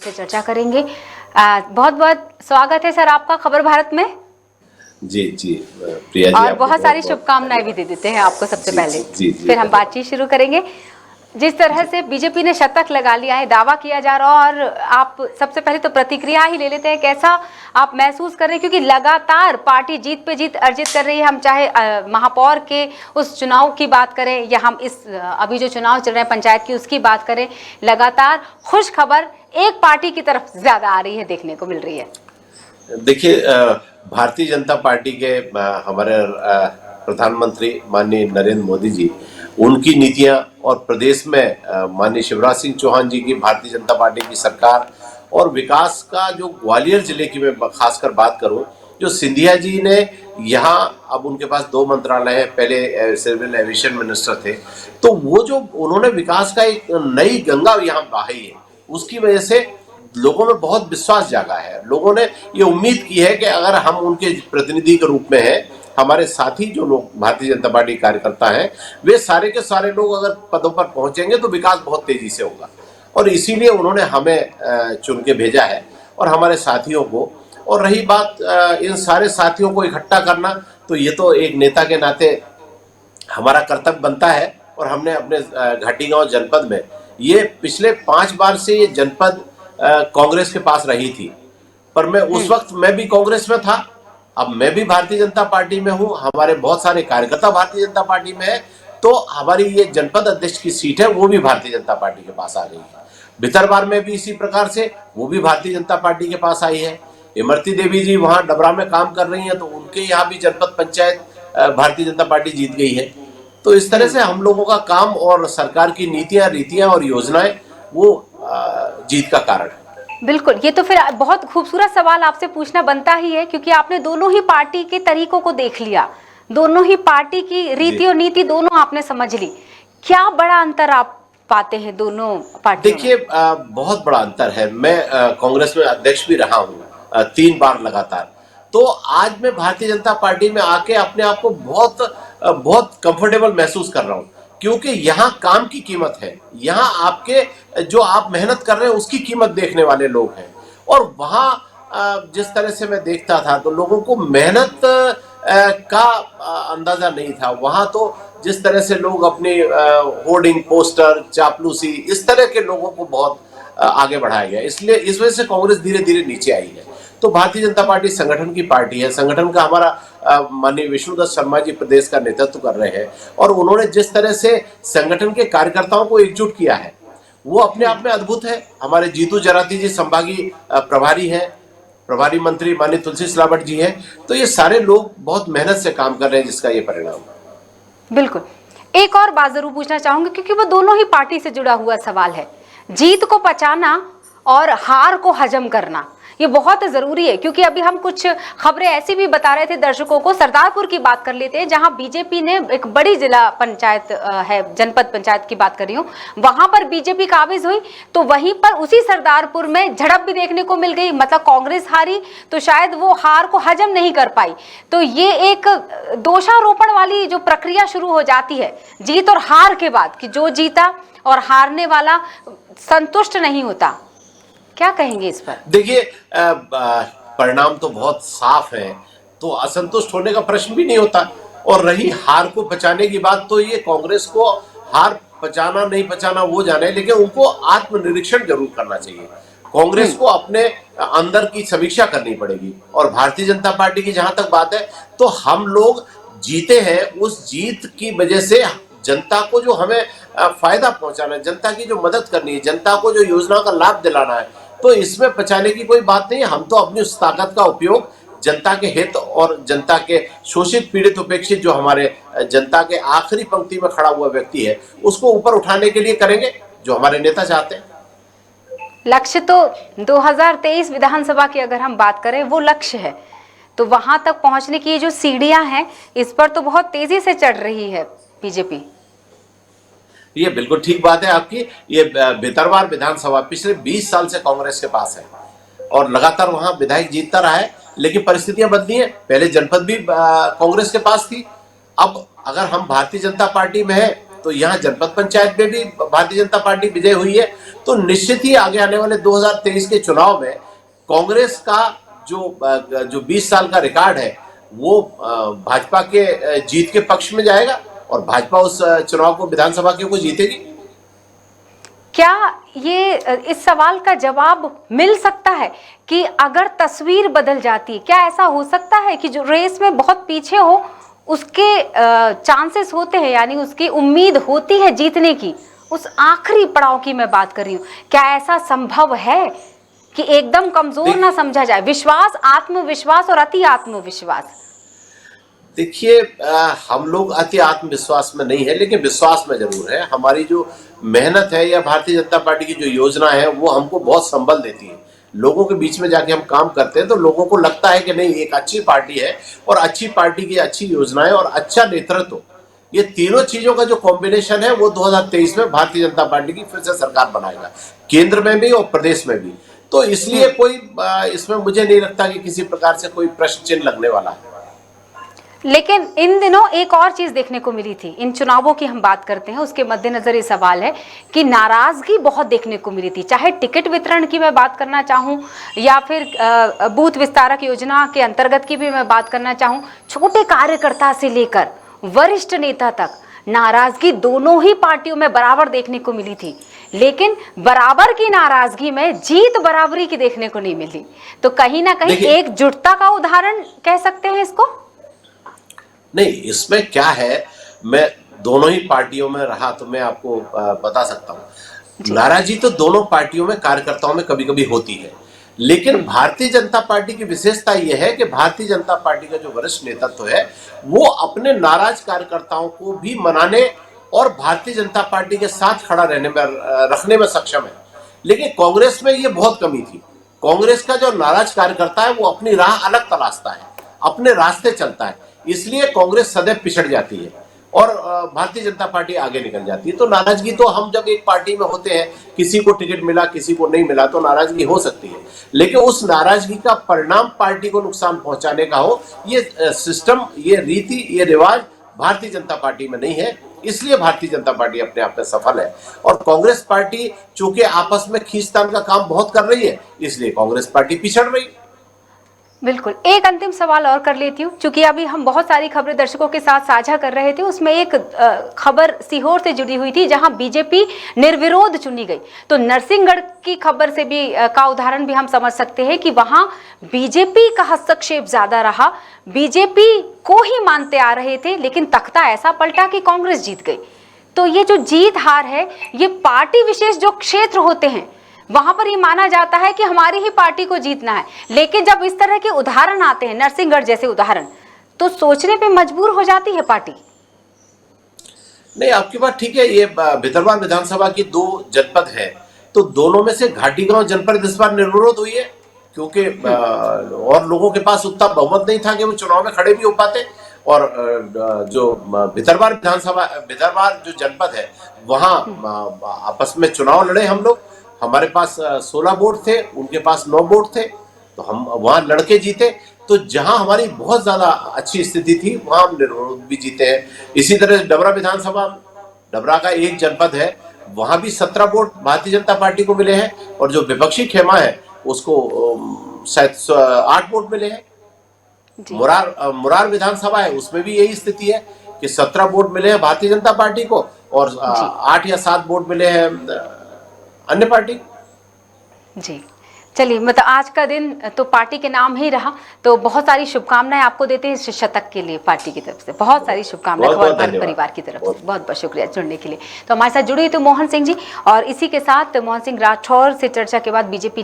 से चर्चा करेंगे। बहुत बहुत स्वागत है सर आपका खबर भारत में। जी जी प्रिया जी, और बहुत सारी शुभकामनाएं भी दे देते हैं आपको सबसे पहले। फिर हम बातचीत शुरू करेंगे। जिस तरह से बीजेपी ने शतक लगा लिया है, दावा किया जा रहा, और आप सबसे पहले तो प्रतिक्रिया ही ले लेते हैं, कैसा आप महसूस कर रहे हैं? क्योंकि लगातार पार्टी जीत पे जीत अर्जित कर रही है। हम चाहे महापौर के उस चुनाव की बात करें या हम इस अभी जो चुनाव चल रहे हैं पंचायत की उसकी बात करें, लगातार खुश खबर एक पार्टी की तरफ ज्यादा आ रही है, देखने को मिल रही है। देखिए, भारतीय जनता पार्टी के हमारे प्रधानमंत्री माननीय नरेंद्र मोदी जी, उनकी नीतियां और प्रदेश में माननीय शिवराज सिंह चौहान जी की भारतीय जनता पार्टी की सरकार और विकास का जो ग्वालियर जिले की मैं खासकर बात करूं, जो सिंधिया जी ने यहाँ, अब उनके पास 2 मंत्रालय हैं, पहले सिविल एविएशन मिनिस्टर थे, तो वो जो उन्होंने विकास का एक नई गंगा यहाँ बहाई है, उसकी वजह से लोगों में बहुत विश्वास जागा है। लोगों ने ये उम्मीद की है कि अगर हम उनके प्रतिनिधि के रूप में हैं, हमारे साथी जो लोग भारतीय जनता पार्टी कार्यकर्ता हैं, वे सारे के सारे लोग अगर पदों पर पहुंचेंगे तो विकास बहुत तेजी से होगा। और इसीलिए उन्होंने हमें चुन के भेजा है और हमारे साथियों को। और रही बात इन सारे साथियों को इकट्ठा करना, तो ये तो एक नेता के नाते हमारा कर्तव्य बनता है। और हमने अपने घाटीगांव जनपद में, ये पिछले 5 बार से ये जनपद कांग्रेस के पास रही थी, पर मैं उस वक्त मैं भी कांग्रेस में था, अब मैं भी भारतीय जनता पार्टी में हूं, हमारे बहुत सारे कार्यकर्ता भारतीय जनता पार्टी में है, तो हमारी ये जनपद अध्यक्ष की सीट है वो भी भारतीय जनता पार्टी के पास आ गई है। भितरवार में भी इसी प्रकार से वो भी भारतीय जनता पार्टी के पास आई है। इमरती देवी जी वहां डबरा में काम कर रही हैं, तो उनके यहाँ भी जनपद पंचायत भारतीय जनता पार्टी जीत गई है। तो इस तरह से हम लोगों का काम और सरकार की नीतियां, रीतियां और योजनाएं वो जीत का कारण है। बिल्कुल, ये तो फिर बहुत खूबसूरत सवाल आपसे पूछना बनता ही है, क्योंकि आपने दोनों ही पार्टी के तरीकों को देख लिया, दोनों ही पार्टी की रीति और नीति दोनों आपने समझ ली। क्या बड़ा अंतर आप पाते हैं दोनों पार्टियों में? देखिए, बहुत बड़ा अंतर है। मैं कांग्रेस में अध्यक्ष भी रहा हूँ 3 बार लगातार, तो आज मैं भारतीय जनता पार्टी में आके अपने आप को बहुत कंफर्टेबल महसूस कर रहा हूँ, क्योंकि यहाँ काम की कीमत है, यहाँ आपके जो आप मेहनत कर रहे हैं उसकी कीमत देखने वाले लोग हैं। और वहाँ जिस तरह से मैं देखता था, तो लोगों को मेहनत का अंदाजा नहीं था। वहाँ तो जिस तरह से लोग अपने होर्डिंग, पोस्टर, चापलूसी, इस तरह के लोगों को बहुत आगे बढ़ाया गया, इसलिए इस वजह से कांग्रेस धीरे धीरे नीचे आई है। तो भारतीय जनता पार्टी संगठन की पार्टी है। संगठन का हमारा माननीय विष्णुदत्त शर्मा जी प्रदेश का नेतृत्व कर रहे हैं, और उन्होंने जिस तरह से संगठन के कार्यकर्ताओं को एकजुट किया है वो अपने आप में अद्भुत है। हमारे जीतू जराती जी संभागीय प्रभारी हैं, प्रभारी मंत्री माननीय तुलसी सिलावट जी हैं। तो ये सारे लोग बहुत मेहनत से काम कर रहे हैं, जिसका ये परिणाम। बिल्कुल, एक और बात जरूर पूछना चाहूंगी, क्योंकि वो दोनों ही पार्टी से जुड़ा हुआ सवाल है। जीत को पचाना और हार को हजम करना, ये बहुत जरूरी है। क्योंकि अभी हम कुछ खबरें ऐसी भी बता रहे थे दर्शकों को, सरदारपुर की बात कर लेते हैं, जहां बीजेपी ने एक बड़ी जिला पंचायत है, जनपद पंचायत की बात कर रही हूँ, वहां पर बीजेपी काबिज हुई, तो वहीं पर उसी सरदारपुर में झड़प भी देखने को मिल गई। मतलब कांग्रेस हारी तो शायद वो हार को हजम नहीं कर पाई। तो ये एक दोषारोपण वाली जो प्रक्रिया शुरू हो जाती है जीत और हार के बाद, कि जो जीता और हारने वाला संतुष्ट नहीं होता। क्या कहेंगे इस पर? देखिए, परिणाम तो बहुत साफ है, तो असंतुष्ट होने का प्रश्न भी नहीं होता। और रही हार को बचाने की बात, तो ये कांग्रेस को हार बचाना नहीं बचाना वो जाने, लेकिन उनको आत्मनिरीक्षण जरूर करना चाहिए। कांग्रेस को अपने अंदर की समीक्षा करनी पड़ेगी। और भारतीय जनता पार्टी की जहां तक बात है, तो हम लोग जीते हैं, उस जीत की वजह से जनता को जो हमें फायदा पहुंचाना है, जनता की जो मदद करनी है, जनता को जो योजना का लाभ दिलाना है, तो इसमें बचाने की कोई बात नहीं है। हम तो अपनी उस ताकत का उपयोग जनता के हित और जनता के शोषित, पीड़ित, उपेक्षित, जो हमारे जनता के आखिरी पंक्ति में खड़ा हुआ व्यक्ति है, उसको ऊपर उठाने के लिए करेंगे, जो हमारे नेता चाहते हैं। लक्ष्य तो 2023 विधानसभा की अगर हम बात करें, वो लक्ष्य है, तो वहां तक पहुंचने की जो सीढ़ियां हैं, इस पर तो बहुत तेजी से चढ़ रही है बीजेपी। ये बिल्कुल ठीक बात है आपकी। ये भितरवार विधानसभा पिछले 20 साल से कांग्रेस के पास है और लगातार वहां विधायक जीतता रहा है, लेकिन परिस्थितियां बदली हैं। पहले जनपद भी कांग्रेस के पास थी, अब अगर हम भारतीय जनता पार्टी में हैं, तो तो यहाँ जनपद पंचायत में भी भारतीय जनता पार्टी विजय हुई है। तो निश्चित ही आगे आने वाले 2023 के चुनाव में कांग्रेस का जो 20 साल का रिकॉर्ड है वो भाजपा के जीत के पक्ष में जाएगा और भाजपा उस चुनाव को, विधानसभा के को जीतेगी। क्या ये इस सवाल का जवाब मिल सकता है कि अगर तस्वीर बदल जाती, क्या ऐसा हो सकता है कि जो रेस में बहुत पीछे हो उसके चांसेस होते हैं, यानी उसकी उम्मीद होती है जीतने की, उस आखिरी पड़ाव की मैं बात कर रही हूँ, क्या ऐसा संभव है कि एकदम कमजोर ना समझा जाए विश्वास, आत्मविश्वास और अति आत्मविश्वास? देखिए, हम लोग अति आत्मविश्वास में नहीं है, लेकिन विश्वास में जरूर है। हमारी जो मेहनत है या भारतीय जनता पार्टी की जो योजना है वो हमको बहुत संबल देती है। लोगों के बीच में जाके हम काम करते हैं तो लोगों को लगता है कि नहीं, एक अच्छी पार्टी है और अच्छी पार्टी की अच्छी योजनाएं और अच्छा नेतृत्व, ये तीनों चीजों का जो कॉम्बिनेशन है वो 2023 में भारतीय जनता पार्टी की फिर से सरकार बनाएगा, केंद्र में भी और प्रदेश में भी। तो इसलिए कोई इसमें मुझे नहीं लगता कि किसी प्रकार से कोई प्रश्न चिन्ह लगने वाला है। लेकिन इन दिनों एक और चीज देखने को मिली थी, इन चुनावों की हम बात करते हैं उसके मद्देनजर ये सवाल है कि नाराजगी बहुत देखने को मिली थी, चाहे टिकट वितरण की मैं बात करना चाहूं या फिर बूथ विस्तारक योजना के अंतर्गत की भी मैं बात करना चाहूं, छोटे कार्यकर्ता से लेकर वरिष्ठ नेता तक नाराजगी दोनों ही पार्टियों में बराबर देखने को मिली थी। लेकिन बराबर की नाराजगी में जीत बराबरी की देखने को नहीं मिली, तो कहीं ना कहीं एकजुटता का उदाहरण कह सकते हैं इसको। नहीं, इसमें क्या है, मैं दोनों ही पार्टियों में रहा तो मैं आपको बता सकता हूं, नाराजगी तो दोनों पार्टियों में, कार्यकर्ताओं में कभी कभी होती है, लेकिन भारतीय जनता पार्टी की विशेषता यह है कि भारतीय जनता पार्टी का जो वरिष्ठ नेतृत्व है वो अपने नाराज कार्यकर्ताओं को भी मनाने और भारतीय जनता पार्टी के साथ खड़ा रहने में, रखने में सक्षम है। लेकिन कांग्रेस में ये बहुत कमी थी। कांग्रेस का जो नाराज कार्यकर्ता है वो अपनी राह अलग तलाशता है, अपने रास्ते चलता है, इसलिए कांग्रेस सदैव पिछड़ जाती है और भारतीय जनता पार्टी आगे निकल जाती है। तो नाराजगी तो हम जब एक पार्टी में होते हैं, किसी को टिकट मिला किसी को नहीं मिला तो नाराजगी हो सकती है, लेकिन उस नाराजगी का परिणाम पार्टी को नुकसान पहुंचाने का हो, ये सिस्टम, ये रीति, ये रिवाज भारतीय जनता पार्टी में नहीं है। इसलिए भारतीय जनता पार्टी अपने आप में सफल है और कांग्रेस पार्टी चूंकि आपस में खींचतान का काम बहुत कर रही है, इसलिए कांग्रेस पार्टी पिछड़ रही है। बिल्कुल, एक अंतिम सवाल और कर लेती हूँ, क्योंकि अभी हम बहुत सारी खबरें दर्शकों के साथ साझा कर रहे थे, उसमें एक खबर सीहोर से जुड़ी हुई थी जहां बीजेपी निर्विरोध चुनी गई। तो नरसिंहगढ़ की खबर से भी का उदाहरण भी हम समझ सकते हैं कि वहां बीजेपी का हस्तक्षेप ज्यादा रहा, बीजेपी को ही मानते आ रहे थे, लेकिन तख्ता ऐसा पलटा कि कांग्रेस जीत गई। तो ये जो जीत हार है, ये पार्टी विशेष जो क्षेत्र होते हैं वहां पर ये माना जाता है कि हमारी ही पार्टी को जीतना है, लेकिन जब इस तरह के उदाहरण आते हैं, नरसिंहगढ़ जैसे उदाहरण, तो सोचने पे मजबूर हो जाती है पार्टी। नहीं, आपकी बात ठीक है। ये भितरवार विधानसभा की 2 जनपद है, तो दोनों में से घाटीगांव जनपद इस बार निर्विरोध हुई है, क्योंकि और लोगों के पास उतना बहुमत नहीं था कि वो चुनाव में खड़े भी हो पाते। और जो भितरवार विधानसभा, भितरवार जो जनपद है वहां आपस में चुनाव लड़े हम लोग, हमारे पास 16 वोट थे, उनके पास 9 वोट थे, तो हम वहां लड़के जीते। तो जहां हमारी बहुत ज्यादा अच्छी स्थिति थी वहां हम निर्विरोध भी जीते हैं। इसी तरह डबरा विधानसभा, डबरा का एक जनपद है, वहां भी 17 वोट भारतीय जनता पार्टी को मिले हैं और जो विपक्षी खेमा है उसको शायद 8 वोट मिले हैं। मुरार विधानसभा है, उसमें भी यही स्थिति है कि 17 वोट मिले हैं भारतीय जनता पार्टी को और 8 या 7 वोट मिले हैं अन्य पार्टी। जी, चलिए, मतलब आज का दिन तो पार्टी के नाम ही रहा, तो बहुत सारी शुभकामनाएं आपको देते हैं इस शतक के लिए पार्टी की तरफ से, बहुत सारी शुभकामनाएं परिवार की तरफ से, बहुत बहुत शुक्रिया जुड़ने के लिए। तो हमारे साथ जुड़ी तो मोहन सिंह जी, और इसी के साथ मोहन सिंह राठौर से चर्चा के बाद बीजेपी